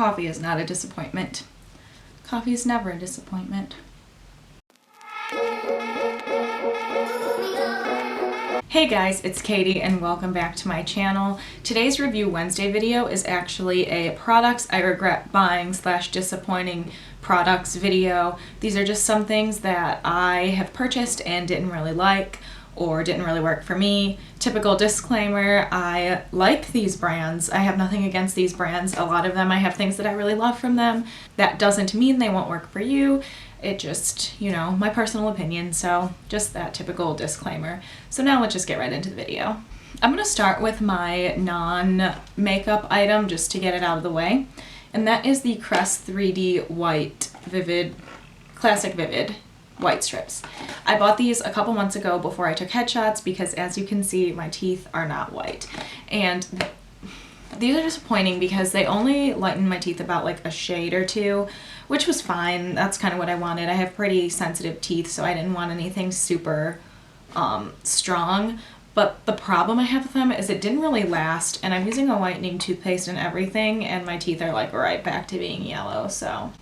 coffee is not a disappointment. Coffee is never a disappointment. Hey guys, it's Katie and welcome back to my channel. Today's Review Wednesday video is actually a products I regret buying / disappointing products video. These are just some things that I have purchased and didn't really like or didn't really work for me. Typical disclaimer, I like these brands. I have nothing against these brands. A lot of them I have things that I really love from them. That doesn't mean they won't work for you. It just, you know, my personal opinion, so just that typical disclaimer. So now let's just get right into the video. I'm gonna start with my non-makeup item just to get it out of the way, and that is the Crest 3D White Vivid, Classic Vivid White Strips. I bought these a couple months ago before I took headshots because, as you can see, my teeth are not white. And these are disappointing because they only lighten my teeth about like a shade or two, which was fine. That's kind of what I wanted. I have pretty sensitive teeth, so I didn't want anything super strong. But the problem I have with them is it didn't really last, and I'm using a whitening toothpaste and everything, and my teeth are like right back to being yellow, so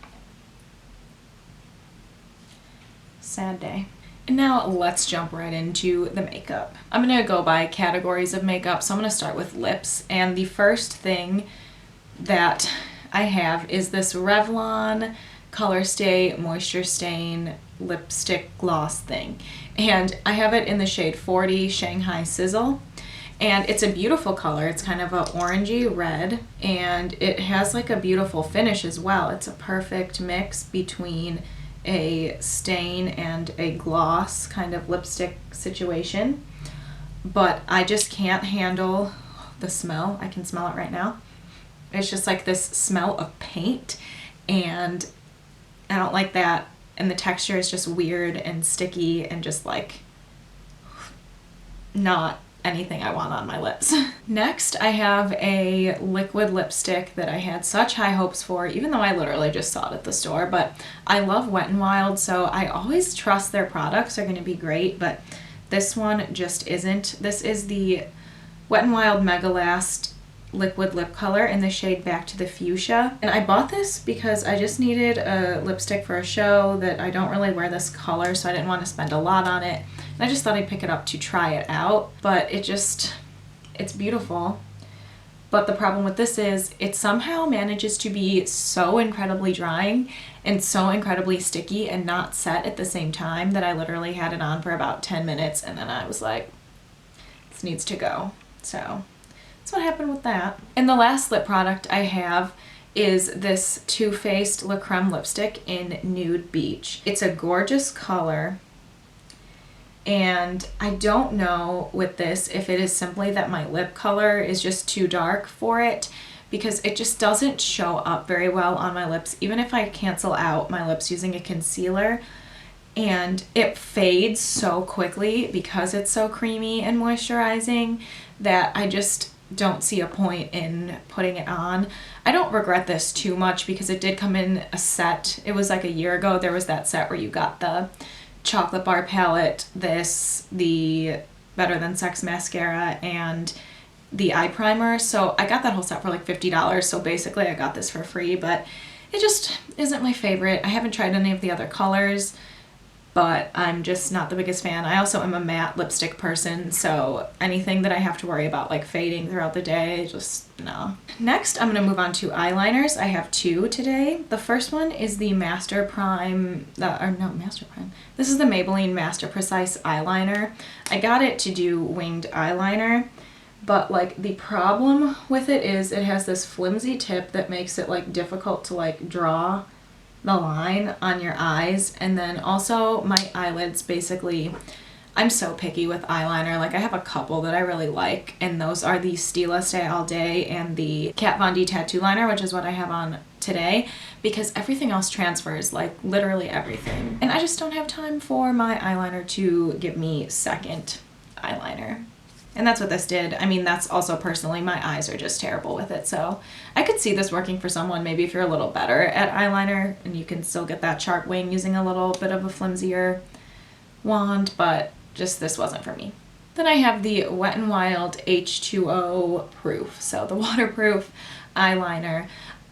sad day. And now let's jump right into the makeup. I'm gonna go by categories of makeup, so I'm gonna start with lips. And the first thing that I have is this Revlon Color Stay Moisture Stain lipstick gloss thing. And I have it in the shade 40 Shanghai Sizzle. And it's a beautiful color. It's kind of a orangey red, and it has like a beautiful finish as well. It's a perfect mix between a stain and a gloss kind of lipstick situation, but I just can't handle the smell. I can smell it right now. It's just like this smell of paint, and I don't like that, and the texture is just weird and sticky and just like not anything I want on my lips. Next, I have a liquid lipstick that I had such high hopes for, even though I literally just saw it at the store, but I love Wet n Wild, so I always trust their products are going to be great, but this one just isn't. This is the Wet n Wild Mega Last liquid lip color in the shade Back to the Fuchsia, and I bought this because I just needed a lipstick for a show that I don't really wear this color, so I didn't want to spend a lot on it. I just thought I'd pick it up to try it out, but it's beautiful. But the problem with this is it somehow manages to be so incredibly drying and so incredibly sticky and not set at the same time that I literally had it on for about 10 minutes and then I was like, this needs to go. So that's what happened with that. And the last lip product I have is this Too Faced La Creme lipstick in Nude Beach. It's a gorgeous color. And I don't know with this if it is simply that my lip color is just too dark for it, because it just doesn't show up very well on my lips, even if I cancel out my lips using a concealer. And it fades so quickly because it's so creamy and moisturizing that I just don't see a point in putting it on. I don't regret this too much because it did come in a set. It was like a year ago. There was that set where you got the chocolate bar palette, the Better Than Sex mascara, and the eye primer. So I got that whole set for like $50, so basically I got this for free, but it just isn't my favorite. I haven't tried any of the other colors, but I'm just not the biggest fan. I also am a matte lipstick person, so anything that I have to worry about like fading throughout the day, just no. Next, I'm gonna move on to eyeliners. I have two today. The first one is the Master Prime, This is the Maybelline Master Precise eyeliner. I got it to do winged eyeliner, but like the problem with it is it has this flimsy tip that makes it like difficult to like draw the line on your eyes. And then also my eyelids, basically, I'm so picky with eyeliner. Like I have a couple that I really like, and those are the Stila Stay All Day and the Kat Von D Tattoo Liner, which is what I have on today, because everything else transfers, like literally everything. And I just don't have time for my eyeliner to give me second eyeliner. And that's what this did. I mean, that's also personally, my eyes are just terrible with it. So I could see this working for someone, maybe if you're a little better at eyeliner and you can still get that sharp wing using a little bit of a flimsier wand, but just this wasn't for me. Then I have the Wet n Wild H2O Proof. So the waterproof eyeliner.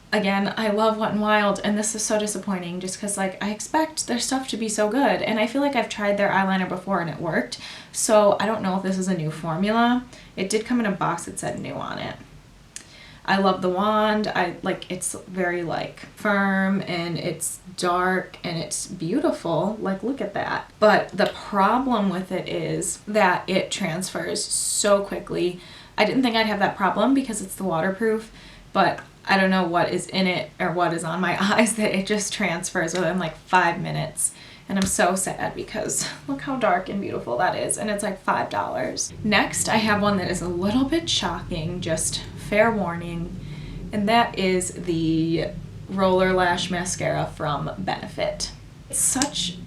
Again, I love Wet n Wild, and this is so disappointing just because, like, I expect their stuff to be so good, and I feel like I've tried their eyeliner before and it worked, so I don't know if this is a new formula. It did come in a box that said new on it. I love the wand. It's very, like, firm, and it's dark, and it's beautiful. Like, look at that. But the problem with it is that it transfers so quickly. I didn't think I'd have that problem because it's the waterproof, but I don't know what is in it or what is on my eyes that it just transfers within like 5 minutes. And I'm so sad because look how dark and beautiful that is. And it's like $5. Next, I have one that is a little bit shocking, just fair warning. And that is the Roller Lash Mascara from Benefit. It's such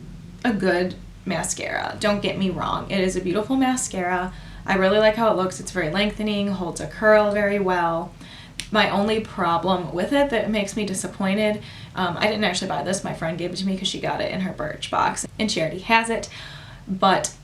a good mascara. Don't get me wrong. It is a beautiful mascara. I really like how it looks. It's very lengthening, holds a curl very well. My only problem with it that makes me disappointed, I didn't actually buy this. My friend gave it to me because she got it in her Birch box and she already has it. But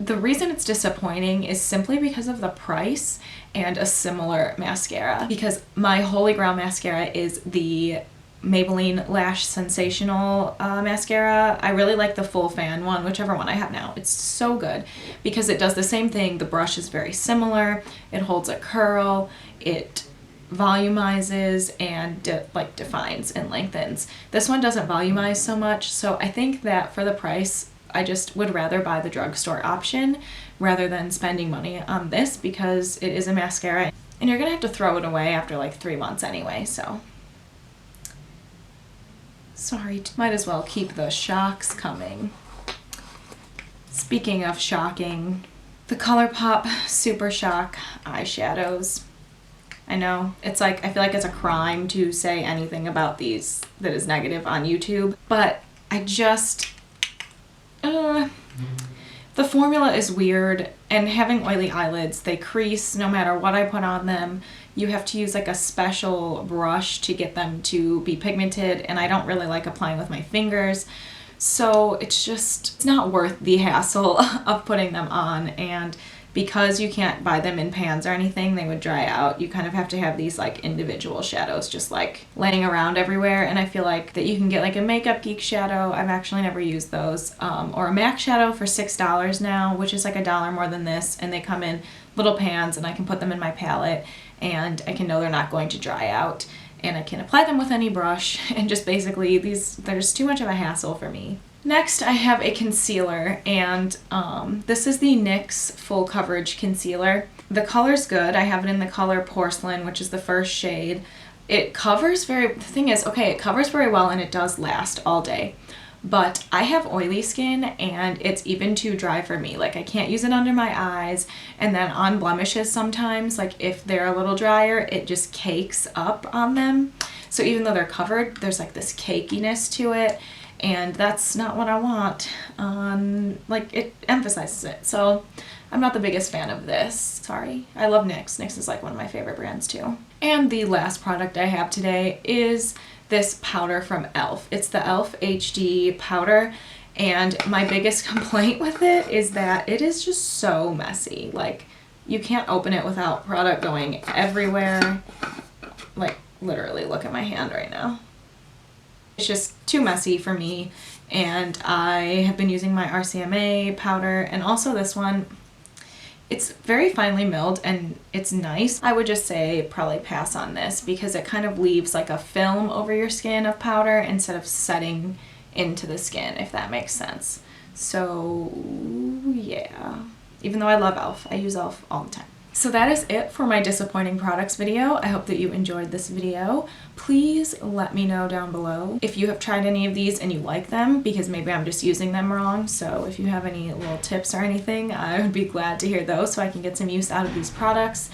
the reason it's disappointing is simply because of the price and a similar mascara. Because my holy grail mascara is the Maybelline Lash Sensational mascara. I really like the full fan one, whichever one I have now. It's so good because it does the same thing. The brush is very similar. It holds a curl. It volumizes and defines and lengthens. This one doesn't volumize so much, so I think that for the price I just would rather buy the drugstore option rather than spending money on this because it is a mascara and you're gonna have to throw it away after like 3 months anyway, so sorry. Might as well keep the shocks coming. Speaking of shocking, the ColourPop Super Shock eyeshadows. I know, it's like, I feel like it's a crime to say anything about these that is negative on YouTube, but I just, the formula is weird, and having oily eyelids, they crease no matter what I put on them. You have to use like a special brush to get them to be pigmented, and I don't really like applying with my fingers. So it's not worth the hassle of putting them on, and because you can't buy them in pans or anything, they would dry out. You kind of have to have these like individual shadows just like laying around everywhere, and I feel like that you can get like a Makeup Geek shadow. I've actually never used those. Or a MAC shadow for $6 now, which is like $1 more than this, and they come in little pans and I can put them in my palette and I can know they're not going to dry out, and I can apply them with any brush, and just basically there's too much of a hassle for me. Next, I have a concealer, and this is the NYX Full Coverage Concealer. The color's good. I have it in the color Porcelain, which is the first shade. It covers the thing is, okay, it covers very well and it does last all day. But I have oily skin and it's even too dry for me. Like, I can't use it under my eyes, and then on blemishes sometimes, like if they're a little drier, it just cakes up on them. So even though they're covered, there's like this cakiness to it. And that's not what I want on, like, it emphasizes it. So I'm not the biggest fan of this. Sorry. I love NYX. NYX is like one of my favorite brands too. And the last product I have today is this powder from e.l.f. It's the e.l.f. HD powder, and my biggest complaint with it is that it is just so messy. Like, you can't open it without product going everywhere. Like, literally, look at my hand right now. It's just too messy for me, and I have been using my RCMA powder, and also this one. It's very finely milled and it's nice. I would just say probably pass on this because it kind of leaves like a film over your skin of powder instead of setting into the skin, if that makes sense. So yeah, even though I love e.l.f., I use e.l.f. all the time. So that is it for my disappointing products video. I hope that you enjoyed this video. Please let me know down below if you have tried any of these and you like them, because maybe I'm just using them wrong. So if you have any little tips or anything, I would be glad to hear those so I can get some use out of these products.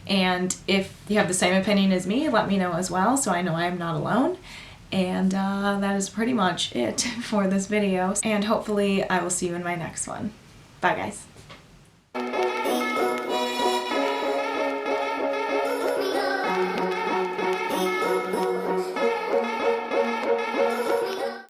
And if you have the same opinion as me, let me know as well so I know I am not alone. And that is pretty much it for this video. And hopefully I will see you in my next one. Bye guys.